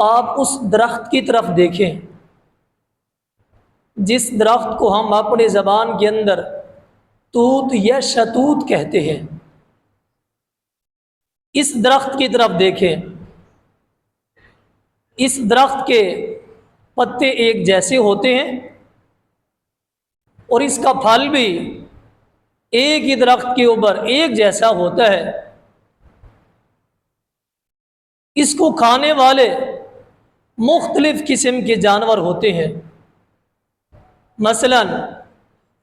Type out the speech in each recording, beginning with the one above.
آپ اس درخت کی طرف دیکھیں جس درخت کو ہم اپنے زبان کے اندر توت یا شتوت کہتے ہیں۔ اس درخت کی طرف دیکھیں، اس درخت کے پتے ایک جیسے ہوتے ہیں اور اس کا پھل بھی ایک ہی درخت کے اوپر ایک جیسا ہوتا ہے۔ اس کو کھانے والے مختلف قسم کے جانور ہوتے ہیں۔ مثلا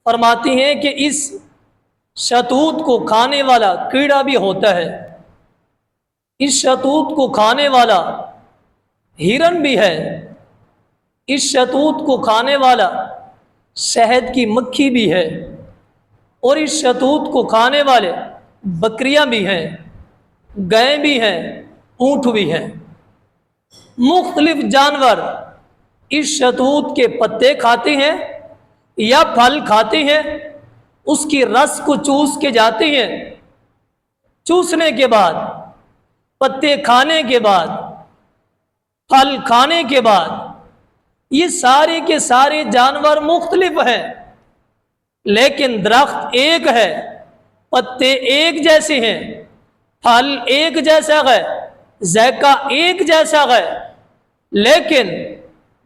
فرماتی ہیں کہ اس شتوت کو کھانے والا کیڑا بھی ہوتا ہے، اس شتوت کو کھانے والا ہرن بھی ہے، اس شتوت کو کھانے والا شہد کی مکھی بھی ہے، اور اس شتوت کو کھانے والے بکریاں بھی ہیں، گائے بھی ہیں، اونٹ بھی ہیں۔ مختلف جانور اس شتوت کے پتے کھاتے ہیں یا پھل کھاتے ہیں، اس کی رس کو چوس کے جاتے ہیں۔ چوسنے کے بعد، پتے کھانے کے بعد، پھل کھانے کے بعد، یہ سارے کے سارے جانور مختلف ہیں لیکن درخت ایک ہے، پتے ایک جیسے ہیں، پھل ایک جیسا ہے، ذائقہ ایک جیسا ہے۔ لیکن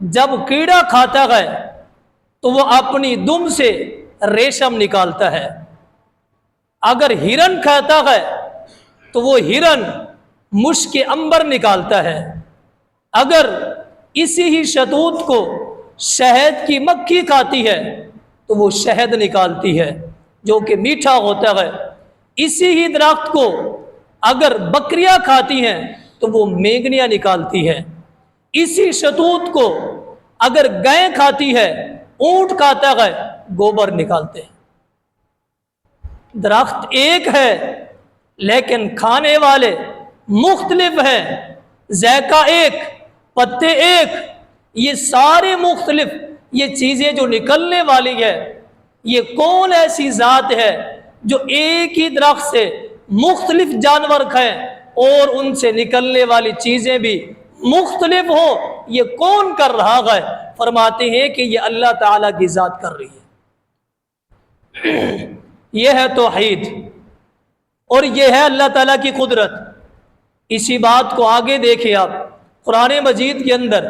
جب کیڑا کھاتا ہے تو وہ اپنی دم سے ریشم نکالتا ہے، اگر ہرن کھاتا ہے تو وہ ہرن مشک عنبر نکالتا ہے، اگر اسی ہی شتوت کو شہد کی مکھی کھاتی ہے تو وہ شہد نکالتی ہے جو کہ میٹھا ہوتا ہے۔ اسی ہی درخت کو اگر بکریاں کھاتی ہیں تو وہ مینگنیاں نکالتی ہے، اسی شتوت کو اگر گائے کھاتی ہے، اونٹ کھاتا ہے، گوبر نکالتے ہیں۔ درخت ایک ہے لیکن کھانے والے مختلف ہیں، ذائقہ ایک، پتے ایک، یہ سارے مختلف۔ یہ چیزیں جو نکلنے والی ہے، یہ کون ایسی ذات ہے جو ایک ہی درخت سے مختلف جانور کھائیں اور ان سے نکلنے والی چیزیں بھی مختلف ہو؟ یہ کون کر رہا ہے؟ فرماتے ہیں کہ یہ اللہ تعالیٰ کی ذات کر رہی ہے۔ یہ ہے توحید اور یہ ہے اللہ تعالیٰ کی قدرت۔ اسی بات کو آگے دیکھیں آپ، قرآن مجید کے اندر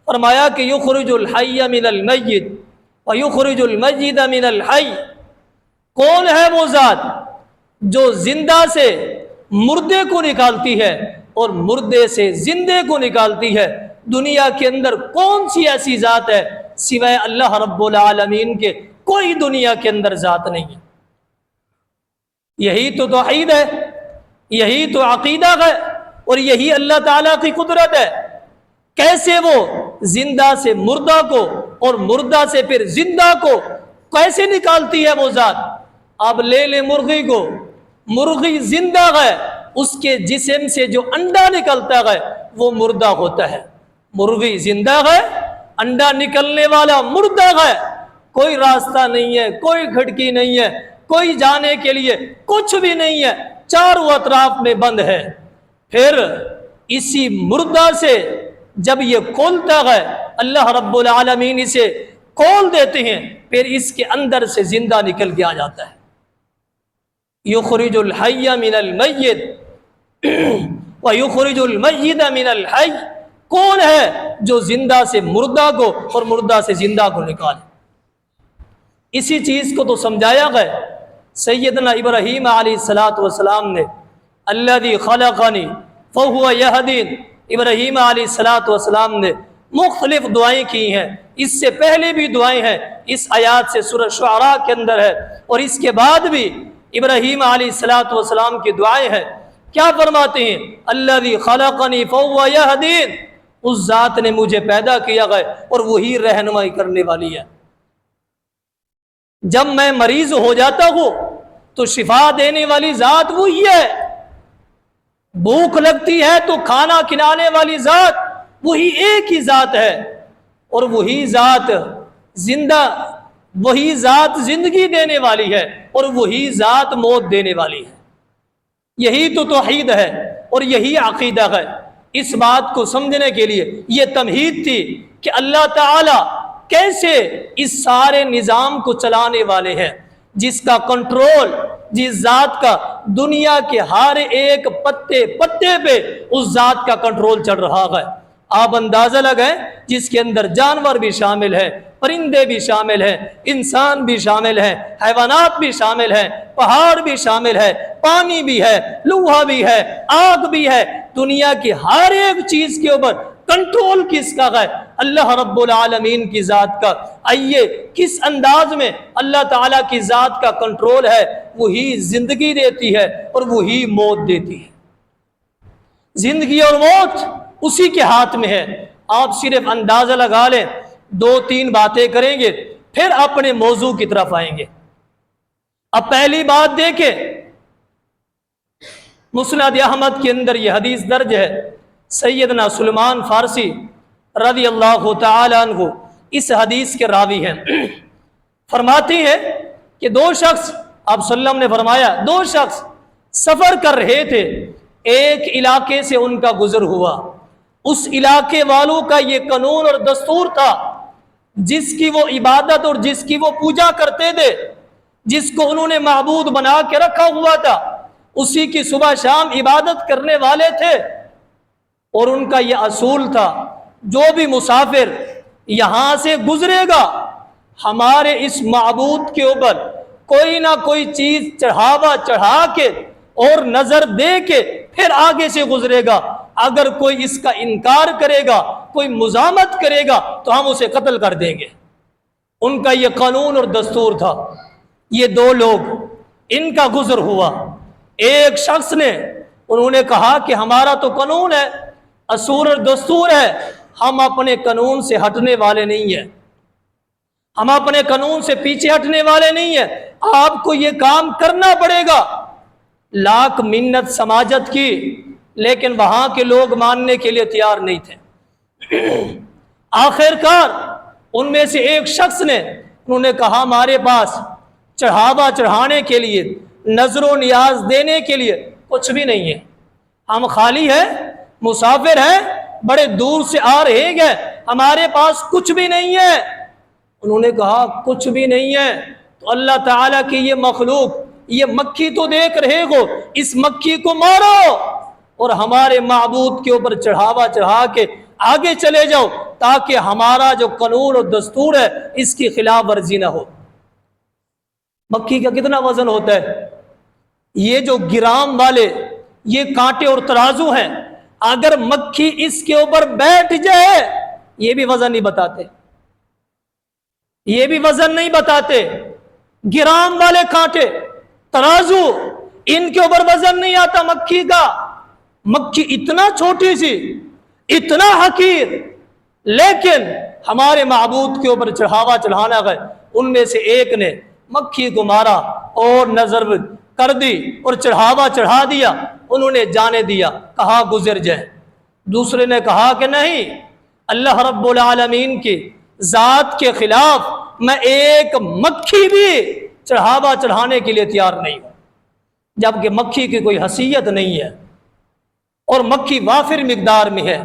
فرمایا کہ یخرج الحی من المیت ویخرج المیت من الحی۔ کون ہے وہ ذات جو زندہ سے مردے کو نکالتی ہے اور مردے سے زندے کو نکالتی ہے؟ دنیا کے اندر کون سی ایسی ذات ہے سوائے اللہ رب العالمین کے؟ کوئی دنیا کے اندر ذات نہیں ہے۔ یہی تو توحید ہے، یہی تو عقیدہ ہے، اور یہی اللہ تعالیٰ کی قدرت ہے۔ کیسے وہ زندہ سے مردہ کو اور مردہ سے پھر زندہ کو کیسے نکالتی ہے وہ ذات؟ اب لے لے مرغی کو، مرغی زندہ ہے، اس کے جسم سے جو انڈا نکلتا ہے وہ مردہ ہوتا ہے۔ مرغی زندہ ہے، انڈا نکلنے والا مردہ ہے، کوئی راستہ نہیں ہے، کوئی کھڑکی نہیں ہے، کوئی جانے کے لیے کچھ بھی نہیں ہے، چاروں اطراف میں بند ہے۔ پھر اسی مردہ سے جب یہ کھولتا ہے، اللہ رب العالمین اسے کھول دیتے ہیں، پھر اس کے اندر سے زندہ نکل کے آ جاتا ہے۔ یخرج الحی من المیت ویخرج المیت من الحی۔ کون ہے جو زندہ سے مردہ کو اور مردہ سے زندہ کو نکالے؟ اسی چیز کو تو سمجھایا گیا سیدنا ابراہیم علیہ السلام نے، الذی خلقنی فہو یہدین۔ ابراہیم علیہ السلام نے مختلف دعائیں کی ہیں، اس سے پہلے بھی دعائیں ہیں، اس آیات سے سورہ شعراء کے اندر ہے، اور اس کے بعد بھی ابراہیم علیہ السلام کی دعائیں ہیں۔ کیا فرماتے ہیں؟ الذی خلقنی فہو یہدین، اس ذات نے مجھے پیدا کیا ہے اور وہی رہنمائی کرنے والی ہے۔ جب میں مریض ہو جاتا ہوں تو شفا دینے والی ذات وہی ہے، بھوک لگتی ہے تو کھانا کھلانے والی ذات وہی ایک ہی ذات ہے، اور وہی ذات زندگی دینے والی ہے اور وہی ذات موت دینے والی ہے۔ یہی تو توحید ہے اور یہی عقیدہ ہے۔ اس بات کو سمجھنے کے لیے یہ تمہید تھی کہ اللہ تعالی کیسے اس سارے نظام کو چلانے والے ہیں، جس کا کنٹرول، جس ذات کا دنیا کے ہر ایک پتے پتے پہ اس ذات کا کنٹرول چل رہا ہے۔ آپ اندازہ لگائیں، جس کے اندر جانور بھی شامل ہیں، پرندے بھی شامل ہیں، انسان بھی شامل ہیں، حیوانات بھی شامل ہیں، پہاڑ بھی شامل ہے، پانی بھی ہے، لوہا بھی ہے، آگ بھی ہے، دنیا کی ہر ایک چیز کے اوپر کنٹرول کس کا ہے؟ اللہ رب العالمین کی ذات کا۔ آئیے کس انداز میں اللہ تعالیٰ کی ذات کا کنٹرول ہے، وہی زندگی دیتی ہے اور وہی موت دیتی ہے۔ زندگی اور موت اسی کے ہاتھ میں ہے۔ آپ صرف اندازہ لگا لیں، 2-3 باتیں کریں گے پھر اپنے موضوع کی طرف آئیں گے۔ اب پہلی بات دیکھیں، مسند احمد کے اندر یہ حدیث درج ہے، سیدنا سلمان فارسی رضی اللہ تعالی عنہ اس حدیث کے راوی ہیں۔ فرماتی ہیں کہ 2 شخص، آپ صلی اللہ علیہ وسلم نے فرمایا 2 شخص سفر کر رہے تھے، ایک علاقے سے ان کا گزر ہوا، اس علاقے والوں کا یہ قانون اور دستور تھا، جس کی وہ عبادت اور جس کی وہ پوجا کرتے تھے، جس کو انہوں نے معبود بنا کے رکھا ہوا تھا، اسی کی صبح شام عبادت کرنے والے تھے، اور ان کا یہ اصول تھا جو بھی مسافر یہاں سے گزرے گا ہمارے اس معبود کے اوپر کوئی نہ کوئی چیز چڑھاوا چڑھا کے اور نظر دے کے پھر آگے سے گزرے گا، اگر کوئی اس کا انکار کرے گا، کوئی مزاحمت کرے گا تو ہم اسے قتل کر دیں گے۔ ان کا یہ قانون اور دستور تھا۔ یہ 2 لوگ، ان کا گزر ہوا، ایک شخص نے، انہوں نے کہا کہ ہمارا تو قانون ہے، اصول اور دستور ہے، ہم اپنے قانون سے ہٹنے والے نہیں ہیں، ہم اپنے قانون سے پیچھے ہٹنے والے نہیں ہیں، آپ کو یہ کام کرنا پڑے گا۔ لاکھ منت سماجت کی، لیکن وہاں کے لوگ ماننے کے لیے تیار نہیں تھے۔ آخر کار ان میں سے ایک شخص نے، انہوں نے کہا ہمارے پاس چڑھاوا چڑھانے کے لیے، نظر و نیاز دینے کے لیے کچھ بھی نہیں ہے، ہم خالی ہیں، مسافر ہیں، بڑے دور سے آ رہے ہیں، ہمارے پاس کچھ بھی نہیں ہے۔ انہوں نے کہا کچھ بھی نہیں ہے تو اللہ تعالیٰ کی یہ مخلوق، یہ مکھی تو دیکھ رہے ہو، اس مکھی کو مارو اور ہمارے معبود کے اوپر چڑھاوا چڑھا کے آگے چلے جاؤ، تاکہ ہمارا جو قانون اور دستور ہے اس کی خلاف ورزی نہ ہو۔ مکھی کا کتنا وزن ہوتا ہے؟ یہ جو گرام والے یہ کانٹے اور ترازو ہیں، اگر مکھی اس کے اوپر بیٹھ جائے، یہ بھی وزن نہیں بتاتے، یہ بھی وزن نہیں بتاتے۔ گرام والے کانٹے، ترازو، ان کے اوپر وزن نہیں آتا مکھی کا۔ مکھی اتنا چھوٹی سی، اتنا حقیر، لیکن ہمارے معبود کے اوپر چڑھاوا چڑھانا گئے۔ ان میں سے ایک نے مکھی کو مارا اور نظر کر دی اور چڑھاوا چڑھا دیا، انہوں نے جانے دیا، کہا گزر جائے۔ دوسرے نے کہا کہ نہیں، اللہ رب العالمین کی ذات کے خلاف میں ایک مکھی بھی چڑھاوا چڑھانے کے لیے تیار نہیں ہوں، جبکہ مکھی کی کوئی حیثیت نہیں ہے، اور مکھی وافر مقدار میں ہے،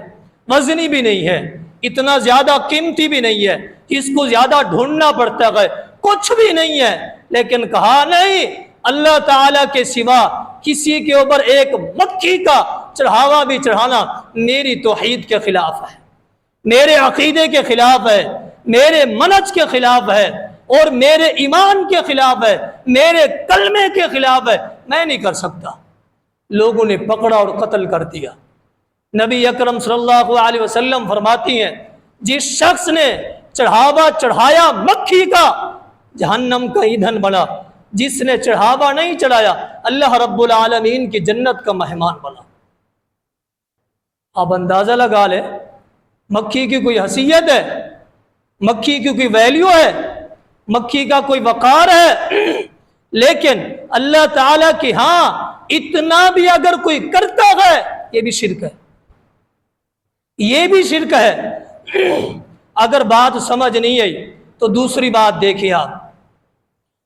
وزنی بھی نہیں ہے، اتنا زیادہ قیمتی بھی نہیں ہے، اس کو زیادہ ڈھونڈنا پڑتا ہے، کچھ بھی نہیں ہے۔ لیکن کہا نہیں، اللہ تعالیٰ کے سوا کسی کے اوپر ایک مکھی کا چڑھاوا بھی چڑھانا میری توحید کے خلاف ہے، میرے عقیدے کے خلاف ہے، میرے منہج کے خلاف ہے، اور میرے ایمان کے خلاف ہے، میرے کلمے کے خلاف ہے، میں نہیں کر سکتا۔ لوگوں نے پکڑا اور قتل کر دیا۔ نبی اکرم صلی اللہ علیہ وسلم فرماتی ہیں، جس شخص نے چڑھاوا چڑھایا مکھی کا، جہنم کا ایندھن بنا، جس نے چڑھاوا نہیں چڑھایا اللہ رب العالمین کی جنت کا مہمان بنا۔ آپ اندازہ لگا لیں، مکھی کی کوئی حیثیت ہے، مکھی کی کوئی ویلیو ہے، مکھی کا کوئی وقار ہے، لیکن اللہ تعالیٰ کی ہاں اتنا بھی اگر کوئی کرتا ہے، یہ بھی شرک ہے، یہ بھی شرک ہے۔ اگر بات سمجھ نہیں آئی تو دوسری بات دیکھیں آپ،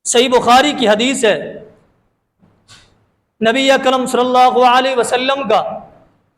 صحیح بخاری کی حدیث ہے، نبی اکرم صلی اللہ علیہ وسلم کا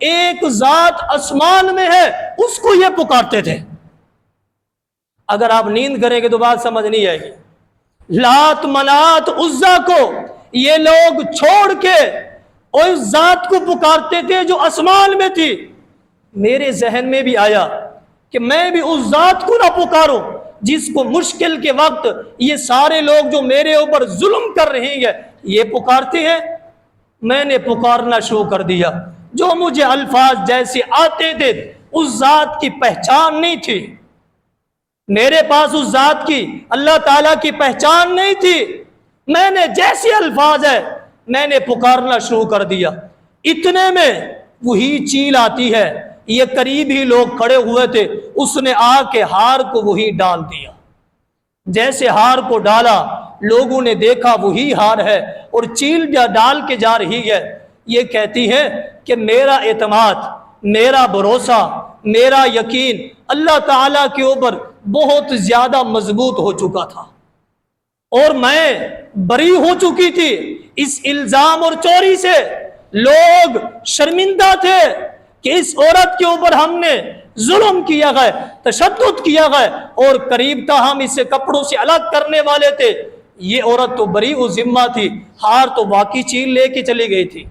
ایک ذات آسمان میں ہے، اس کو یہ پکارتے تھے۔ اگر آپ نیند کریں گے تو بات سمجھ نہیں آئے گی۔ لات منات عزا کو یہ لوگ چھوڑ کے اس ذات کو پکارتے تھے جو آسمان میں تھی۔ میرے ذہن میں بھی آیا کہ میں بھی اس ذات کو نہ پکاروں جس کو مشکل کے وقت یہ سارے لوگ جو میرے اوپر ظلم کر رہے ہیں یہ پکارتے ہیں۔ میں نے پکارنا شروع کر دیا، جو مجھے الفاظ جیسے آتے تھے اس ذات کی پہچان نہیں تھی، میرے پاس اس ذات کی اللہ تعالیٰ کی پہچان نہیں تھی، میں نے جیسے الفاظ ہے میں نے پکارنا شروع کر دیا۔ اتنے میں وہی چیل آتی ہے، یہ قریب ہی لوگ کھڑے ہوئے تھے، اس نے آ کے ہار کو وہی ڈال دیا۔ جیسے ہار کو ڈالا لوگوں نے دیکھا وہی ہار ہے اور چیل ڈال کے جا رہی ہے۔ یہ کہتی ہے کہ میرا اعتماد، میرا بھروسہ، میرا یقین اللہ تعالیٰ کے اوپر بہت زیادہ مضبوط ہو چکا تھا اور میں بری ہو چکی تھی اس الزام اور چوری سے۔ لوگ شرمندہ تھے کہ اس عورت کے اوپر ہم نے ظلم کیا گیا، تشدد کیا گیا، اور قریب تھا ہم اسے کپڑوں سے الگ کرنے والے تھے۔ یہ عورت تو بری و ذمہ تھی، ہار تو واقعی چیل لے کے چلی گئی تھی۔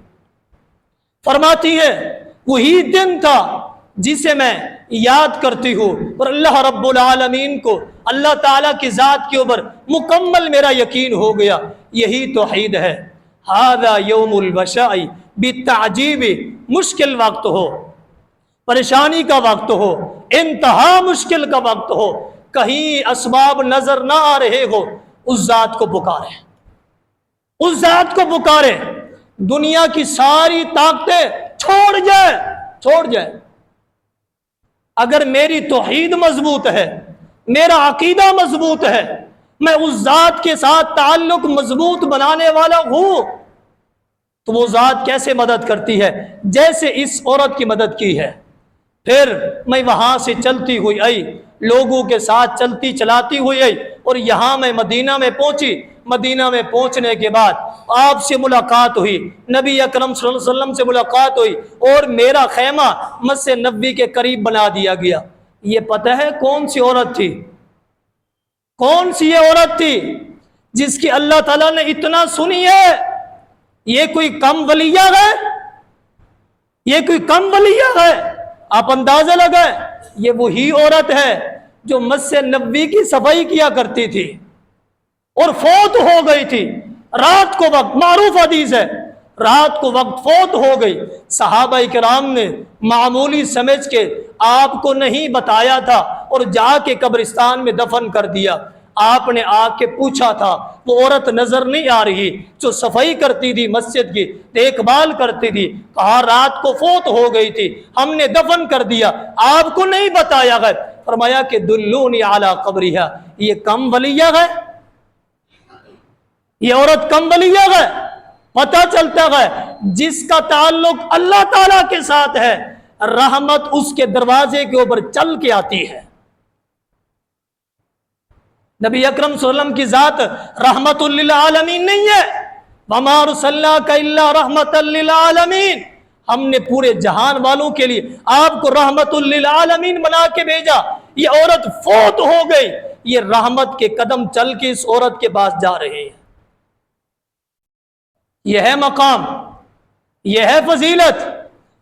فرماتی ہے وہی دن تھا جسے میں یاد کرتی ہوں اور اللہ رب العالمین کو، اللہ تعالیٰ کی ذات کے اوپر مکمل میرا یقین ہو گیا۔ یہی توحید ہے۔ ھذا یوم البشاء بالتعجیب، مشکل وقت ہو، پریشانی کا وقت ہو، انتہا مشکل کا وقت ہو، کہیں اسباب نظر نہ آ رہے ہو، اس ذات کو پکارے، اس ذات کو پکارے۔ دنیا کی ساری طاقتیں چھوڑ جائے۔ اگر میری توحید مضبوط ہے، میرا عقیدہ مضبوط ہے، میں اس ذات کے ساتھ تعلق مضبوط بنانے والا ہوں، تو وہ ذات کیسے مدد کرتی ہے جیسے اس عورت کی مدد کی ہے۔ پھر میں وہاں سے چلتی ہوئی آئی، لوگوں کے ساتھ چلتی چلاتی ہوئی آئی اور یہاں میں مدینہ میں پہنچی۔ مدینہ میں پہنچنے کے بعد آپ سے ملاقات ہوئی، نبی اکرم صلی اللہ علیہ وسلم سے ملاقات ہوئی اور میرا خیمہ مسجد نبوی کے قریب بنا دیا گیا۔ یہ پتہ ہے کون سی عورت تھی؟ کون سی یہ عورت تھی جس کی اللہ تعالیٰ نے اتنا سنی ہے؟ یہ کوئی کم ولیہ ہے؟ یہ کوئی کم ولیہ ہے؟ آپ اندازہ لگائیں، یہ وہی عورت ہے جو مسجد نبوی کی صفائی کیا کرتی تھی اور فوت ہو گئی تھی رات کو وقت۔ معروف حدیث ہے، رات کو وقت فوت ہو گئی۔ صحابہ کرام نے معمولی سمجھ کے آپ کو نہیں بتایا تھا اور جا کے قبرستان میں دفن کر دیا۔ آپ نے آ کے پوچھا تھا، وہ عورت نظر نہیں آ رہی جو صفائی کرتی تھی، مسجد کی دیکھ بھال کرتی تھی؟ کہا رات کو فوت ہو گئی تھی، ہم نے دفن کر دیا، آپ کو نہیں بتایا گیا۔ فرمایا کہ دلونی علی قبرہا، یہ کم ولیہ ہے؟ یہ عورت کم ولیہ ہے؟ پتہ چلتا ہے جس کا تعلق اللہ تعالیٰ کے ساتھ ہے، رحمت اس کے دروازے کے اوپر چل کے آتی ہے۔ نبی اکرم صلی اللہ علیہ وسلم کی ذات رحمت للعالمین نہیں ہے، وما ارسلناک الا رحمت للعالمین، ہم نے پورے جہان والوں کے لیے آپ کو رحمت للعالمین بنا کے بھیجا۔ یہ عورت فوت ہو گئی، یہ رحمت کے قدم چل کے اس عورت کے پاس جا رہے ہیں۔ یہ ہے مقام، یہ ہے فضیلت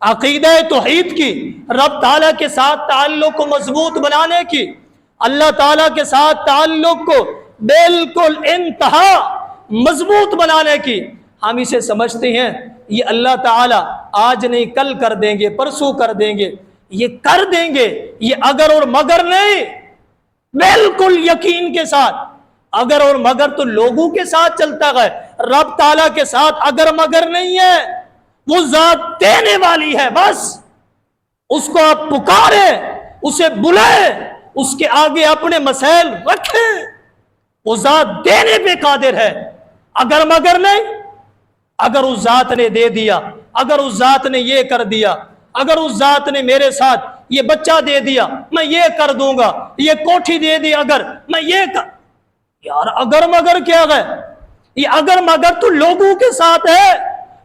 عقیدہ توحید کی، رب تعالیٰ کے ساتھ تعلق کو مضبوط بنانے کی، اللہ تعالیٰ کے ساتھ تعلق کو بالکل انتہا مضبوط بنانے کی۔ ہم اسے سمجھتے ہیں یہ اللہ تعالیٰ آج نہیں کل کر دیں گے، پرسوں کر دیں گے، یہ کر دیں گے، یہ اگر اور مگر نہیں، بالکل یقین کے ساتھ۔ اگر اور مگر تو لوگوں کے ساتھ چلتا گئے، رب تعالیٰ کے ساتھ اگر مگر نہیں ہے۔ وہ ذات دینے والی ہے، بس اس کو آپ پکاریں، اسے بلائیں، اس کے آگے اپنے مسائل رکھیں، وہ ذات دینے پہ قادر ہے۔ اگر مگر نہیں، اگر اس ذات نے دے دیا، اگر اس ذات نے یہ کر دیا، اگر اس ذات نے میرے ساتھ یہ بچہ دے دیا میں یہ کر دوں گا، یہ کوٹھی دے دی اگر میں یہ کر، یار اگر مگر کیا ہے؟ یہ اگر مگر تو لوگوں کے ساتھ ہے،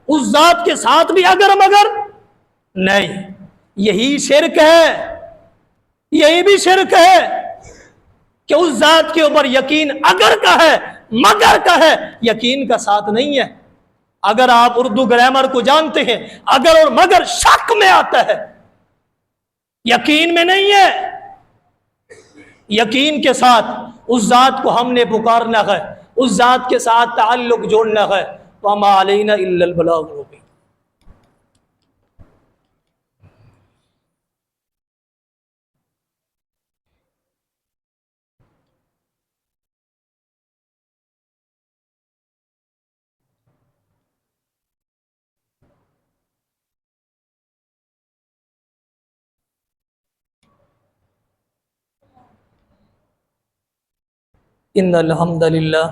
اس ذات کے ساتھ بھی اگر مگر؟ نہیں، یہی شرک ہے، یہی بھی شرک ہے کہ اس ذات کے اوپر یقین اگر کا ہے مگر کا ہے، یقین کا ساتھ نہیں ہے۔ اگر آپ اردو گرامر کو جانتے ہیں، اگر اور مگر شک میں آتا ہے، یقین میں نہیں ہے۔ یقین کے ساتھ اس ذات کو ہم نے پکارنا ہے، اس ذات کے ساتھ تعلق جوڑنا ہے۔ وَمَا عَلَيْنَا إِلَّا الْبَلَاغُ الْمُبِينُ۔ ان الحمد للہ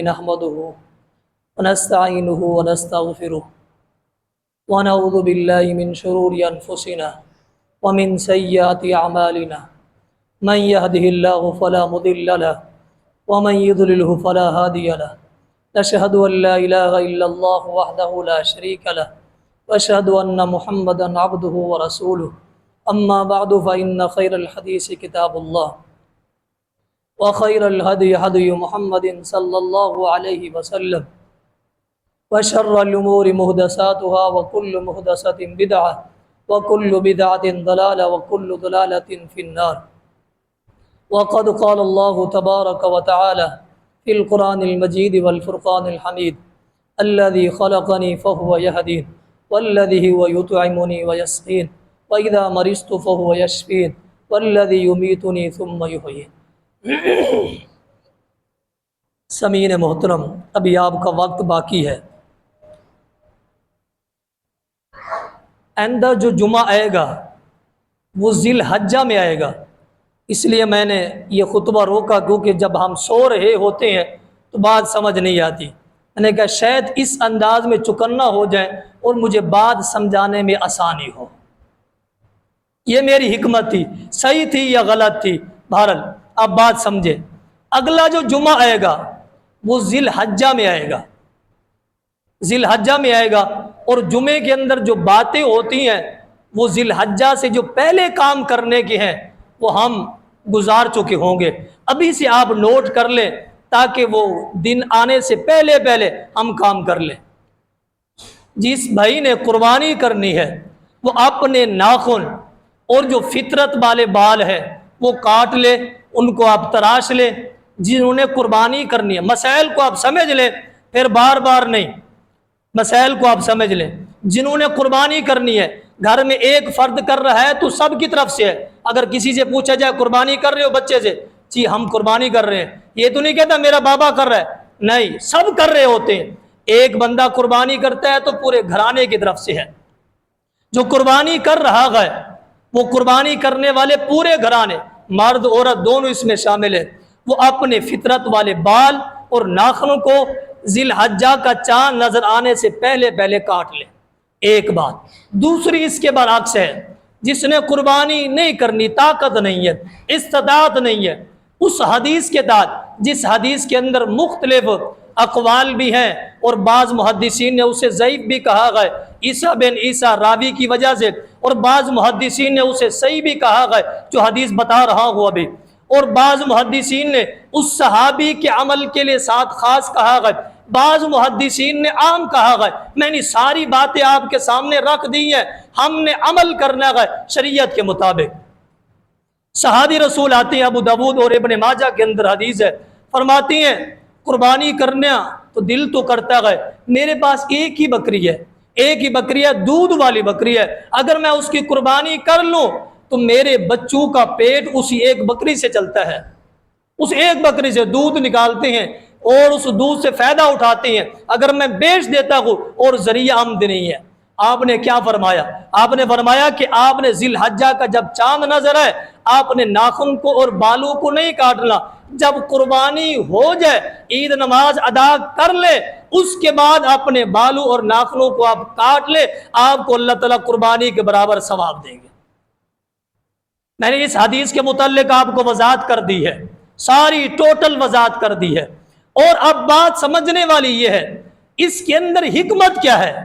نحمده ونستعینه ونستغفره ونعوذ باللہ من شرور انفسنا ومن سیئات اعمالنا من يهده الله فلا مضل له ومن يضلله فلا هادي له نشهد ان لا اله الا الله وحده لا شريك له واشهد ان محمدا عبده ورسوله اما بعد فان خير الحديث كتاب الله وخير الهدي هدي محمد صلى الله عليه وسلم وشر الأمور محدثاتها وكل محدثة بدعة وكل بدعة ضلالة وكل ضلالة في النار۔ وقد قال الله تبارك وتعالى في القرآن المجيد والفرقان الحميد الذي خلقني فهو يهدين والذي هو يطعمني ويسقين وإذا مرضت فهو يشفين والذي يميتني ثم يحيين۔ سامعین محترم، ابھی آپ کا وقت باقی ہے۔ آئندہ جو جمعہ آئے گا وہ ذی الحجہ میں آئے گا، اس لیے میں نے یہ خطبہ روکا، کیونکہ جب ہم سو رہے ہوتے ہیں تو بات سمجھ نہیں آتی۔ میں نے کہا شاید اس انداز میں چکنا ہو جائے اور مجھے بات سمجھانے میں آسانی ہو۔ یہ میری حکمت تھی، صحیح تھی یا غلط تھی، بہرحال آپ بات سمجھے۔ اگلا جو جمعہ آئے گا وہ ذی الحجہ میں آئے گا، ذی الحجہ میں آئے گا، اور جمعے کے اندر جو باتیں ہوتی ہیں وہ ذی الحجہ سے جو پہلے کام کرنے کے ہیں وہ ہم گزار چکے ہوں گے۔ ابھی سے آپ نوٹ کر لیں تاکہ وہ دن آنے سے پہلے پہلے ہم کام کر لیں۔ جس بھائی نے قربانی کرنی ہے وہ اپنے ناخن اور جو فطرت والے بال ہیں وہ کاٹ لے، ان کو آپ تراش لیں۔ جنہوں نے قربانی کرنی ہے، مسائل کو آپ سمجھ لیں، پھر بار بار نہیں، مسائل کو آپ سمجھ لیں۔ جنہوں نے قربانی کرنی ہے، گھر میں ایک فرد کر رہا ہے تو سب کی طرف سے ہے۔ اگر کسی سے پوچھا جائے قربانی کر رہے ہو بچے سے، جی ہم قربانی کر رہے ہیں، یہ تو نہیں کہتا میرا بابا کر رہا ہے، نہیں، سب کر رہے ہوتے ہیں۔ ایک بندہ قربانی کرتا ہے تو پورے گھرانے کی طرف سے ہے۔ جو قربانی کر رہا ہے وہ قربانی کرنے والے پورے گھرانے، مرد عورت دونوں اس میں شامل ہیں، وہ اپنے فطرت والے بال اور ناخنوں کو ذی الحجہ کا چاند نظر آنے سے پہلے پہلے کاٹ لیں۔ ایک بات۔ دوسری اس کے برعکس ہے، جس نے قربانی نہیں کرنی، طاقت نہیں ہے، استطاعت نہیں ہے، اس حدیث کے تحت جس حدیث کے اندر مختلف اقوال بھی ہیں اور بعض محدثین نے اسے ضعیف بھی کہا گیا عیسیٰ بن عیسیٰ راوی کی وجہ سے، اور بعض محدثین نے اسے صحیح بھی کہا گیا جو حدیث بتا رہا ہوں ابھی، اور بعض محدثین نے اس صحابی کے عمل کے لیے ساتھ خاص کہا گیا، بعض محدثین نے عام کہا گیا۔ میں نے ساری باتیں آپ کے سامنے رکھ دی ہیں، ہم نے عمل کرنا ہے شریعت کے مطابق۔ صحابی رسول آتے ہیں، ابو داؤد اور ابن ماجہ کے اندر حدیث ہے، فرماتی ہیں قربانی کرنا تو دل تو کرتا ہے، میرے پاس ایک ہی بکری ہے، ایک ہی بکری ہے، دودھ والی بکری ہے، اگر میں اس کی قربانی کر لوں تو میرے بچوں کا پیٹ اسی ایک بکری سے چلتا ہے، اس ایک بکری سے دودھ نکالتے ہیں اور اس دودھ سے فائدہ اٹھاتے ہیں، اگر میں بیچ دیتا ہوں اور ذریعہ آمدنی ہے۔ آپ نے کیا فرمایا؟ آپ نے فرمایا کہ آپ نے ذی الحجہ کا جب چاند نظر ہے آپ نے ناخن کو اور بالوں کو نہیں کاٹنا، جب قربانی ہو جائے، عید نماز ادا کر لے، اس کے بعد اپنے بالوں اور ناخنوں کو آپ کاٹ لے، آپ کو اللہ تعالیٰ قربانی کے برابر ثواب دیں گے۔ میں نے اس حدیث کے متعلق آپ کو وضاحت کر دی ہے، ساری ٹوٹل وضاحت کر دی ہے، اور اب بات سمجھنے والی یہ ہے اس کے اندر حکمت کیا ہے۔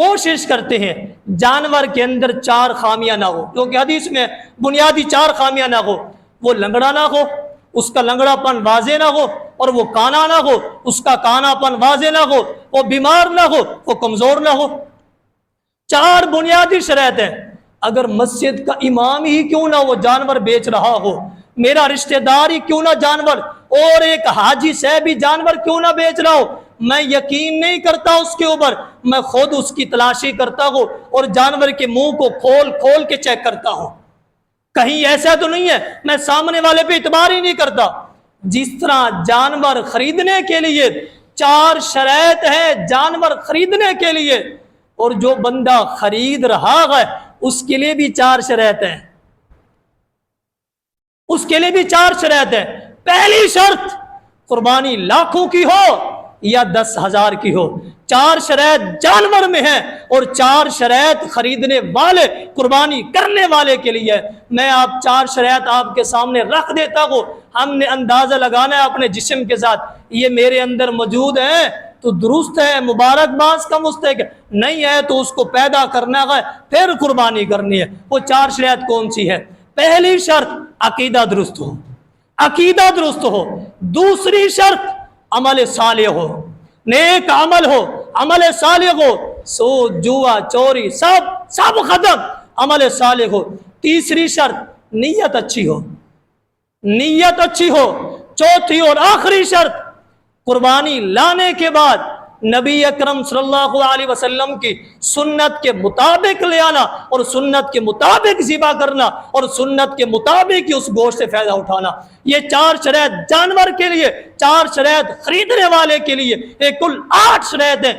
کوشش کرتے ہیں جانور کے اندر 4 خامیاں نہ ہو، کیونکہ حدیث میں بنیادی 4 خامیاں نہ ہو، وہ لنگڑا نہ ہو، اس کا لنگڑا پن واضح نہ ہو، اور وہ کانا نہ ہو، اس کا کانا پن واضح نہ ہو، وہ بیمار نہ ہو، وہ کمزور نہ ہو۔ 4 بنیادی شرائط ہیں۔ اگر مسجد کا امام ہی کیوں نہ وہ جانور بیچ رہا ہو، میرا رشتہ دار ہی کیوں نہ جانور، اور ایک حاجی صاحب بھی جانور کیوں نہ بیچ رہا ہو، میں یقین نہیں کرتا اس کے اوپر، میں خود اس کی تلاشی کرتا ہوں اور جانور کے منہ کو کھول کھول کے چیک کرتا ہوں، کہیں ایسا تو نہیں ہے، میں سامنے والے پہ اعتبار ہی نہیں کرتا۔ جس طرح جانور خریدنے کے لیے 4 شرائط ہیں جانور خریدنے کے لیے، اور جو بندہ خرید رہا ہے اس کے لیے بھی 4 شرائط ہیں، اس کے لیے بھی 4 شرائط ہیں۔ پہلی شرط قربانی لاکھوں کی ہو یا 10,000 کی ہو، 4 شرائط جانور میں ہیں اور 4 شرائط خریدنے والے قربانی کرنے والے کے لیے۔ میں آپ 4 شرائط آپ کے سامنے رکھ دیتا ہوں، ہم نے اندازہ لگانا ہے اپنے جسم کے ساتھ، یہ میرے اندر موجود ہے تو درست ہے، مبارکباد کا مستحق، نہیں ہے تو اس کو پیدا کرنا ہے پھر قربانی کرنی ہے۔ وہ 4 شرائط کون سی ہے؟ پہلی شرط عقیدہ درست ہو، عقیدہ درست ہو۔ دوسری شرط عمل صالح ہو، نیک عمل ہو، عمل صالح ہو، سود جوا چوری سب ختم، عمل صالح ہو۔ تیسری شرط نیت اچھی ہو، نیت اچھی ہو۔ چوتھی اور آخری شرط قربانی لانے کے بعد نبی اکرم صلی اللہ علیہ وسلم کی سنت کے مطابق لے آنا اور سنت کے مطابق ذبح کرنا اور سنت کے مطابق اس گوشت سے فائدہ اٹھانا۔ یہ 4 شرائط جانور کے لیے، 4 شرائط خریدنے والے کے لیے، یہ کل 8 شرائط ہیں۔